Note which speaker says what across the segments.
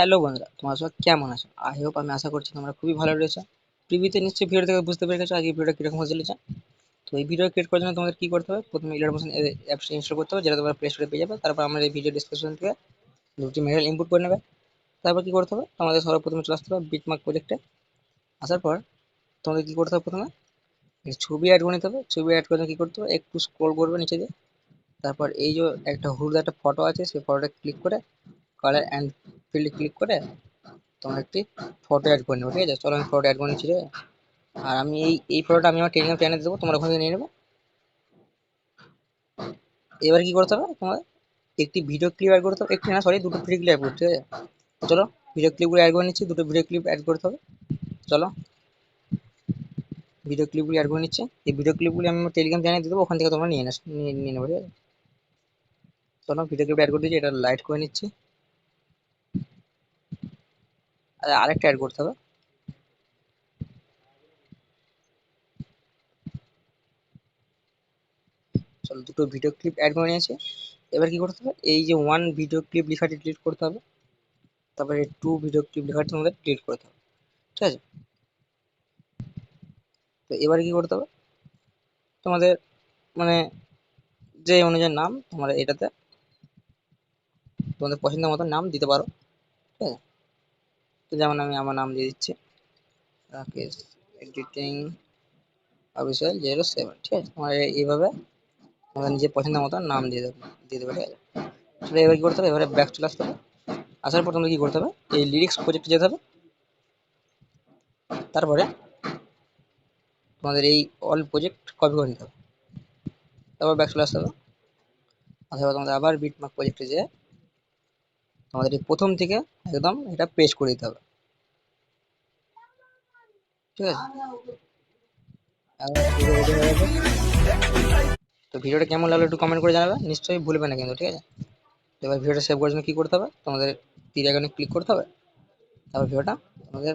Speaker 1: Hello বন্ধুরা, তোমার সবাই কেমন আছো? আই হোপ, আমি আশা করছি তোমরা খুবই ভালো রয়েছো। প্রিভিতে নিশ্চয়ই ভিডিও থেকে বুঝতে পেরে গেছো আগে ভিডিওটা কিরকম হতে চলেছে। তো এই ভিডিও ক্রিয়েট করার জন্য তোমাদের কি করতে হবে, প্রথমে ইলার মোশন অ্যাপসটা ইনস্টল করতে হবে, যেটা তোমরা প্লে স্টোরে পেয়ে যাবে। তারপর আমার এই ভিডিও ডিসক্রিপশন থেকে দুটি মেটেরিয়াল ইনপুট করে নেবে। তারপর কি করতে হবে, তোমাদের সর্বপ্রথমে চলে আসতে হবে বিটমার্ক প্রজেক্টে। আসার পর তোমাদের কি করতে হবে, প্রথমে এই ছবি অ্যাড করে নিতে হবে। ছবি অ্যাড করে কি করতে হবে, একটু স্ক্রল করবে নিচে দিয়ে। তারপর এই যে একটা হলুদ একটা ফটো আছে, সেই ফটোটা ক্লিক করে কালার অ্যান্ড ফিল্ড ক্লিক করে তোমার একটি ফটো অ্যাড করে নেবো। ঠিক আছে, চলো আমি ফটো অ্যাড করে নিচ্ছি। ঠিক আছে, আর আমি এই ফটোটা আমি আমার টেলিগ্রাম চ্যানেলে দেবো, তোমরা ওখান থেকে নিয়ে নেবে। এবার কি করতে হবে, তোমার একটি ভিডিও ক্লিপ অ্যাড করতে হবে, একটি না সরি দুটো ভিডিও ক্লিপ অ্যাড করতে হবে। ঠিক আছে, চলো ভিডিও ক্লিপগুলো অ্যাড করে নিচ্ছি, দুটো ভিডিও ক্লিপ অ্যাড করতে হবে। চলো ভিডিও ক্লিপগুলি অ্যাড করে নিচ্ছি। এই ভিডিও ক্লিপগুলি আমি আমার টেলিগ্রাম চ্যানেলে দিয়ে দেবো, ওখান থেকে তোমরা নিয়ে নেবে। ঠিক আছে, চলো ভিডিও ক্লিপ অ্যাড করে দিচ্ছি, এটা লাইট করে নিচ্ছি। আর আরেকটা অ্যাড করতে হবে। চলো দুটো ভিডিও ক্লিপ অ্যাড করে নিয়েছি। এবার কি করতে হবে, এই যে ওয়ান ভিডিও ক্লিপ লেখাটি ডিলিট করতে হবে। তারপরে টু ভিডিও ক্লিপ লেখাটি তোমাদের ডিলিট করতে হবে। ঠিক আছে, তো এবারে কি করতে হবে, তোমাদের মানে যে অনুযায়ী নাম তোমরা এটাতে তোমাদের পছন্দ মতো নাম দিতে পারো। ঠিক আছে, তো যেমন আমি আমার নাম দিয়ে দিচ্ছি, রাকেশ এডিটিং অফিসিয়াল 07। ঠিক আছে, তোমার এইভাবে তোমাদের নিজের পছন্দ মতো নাম দিয়ে দেবে। ঠিক আছে, তাহলে এবার কি করতে হবে, এবারে ব্যাক চলে আসতে হবে। আসার পর তোমাদের কি করতে হবে, এই লিরিক্স প্রজেক্টে যেতে হবে। তারপরে তোমাদের এই অল প্রজেক্ট কপি করে নিতে হবে। তারপর ব্যাক চলে আসতে হবে। আসার পর তোমাদের আবার বিটমার্ক প্রজেক্টে যেয়ে তোমাদের এই প্রথম থেকে একদম এটা পেস্ট করে দিতে হবে। ঠিক আছে, পুরো রেডি হয়ে গেছে। তো ভিডিওটা কেমন লাগলো একটু কমেন্ট করে জানাবে, নিশ্চয়ই ভুলবে না কিন্তু। ঠিক আছে, এবার ভিডিওটা সেভ করার জন্য কি করতে হবে, তোমাদের তীর আইকনে ক্লিক করতে হবে। তারপর ভিডিওটা তোমাদের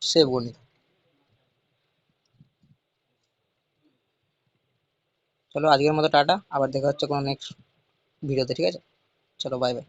Speaker 1: সেভ করে নিতে হবে। চলো আজকের মতো টাটা, আবার দেখা হচ্ছে কোনো নেক্সট ভিডিওতে। ঠিক আছে, চলো বাই বাই।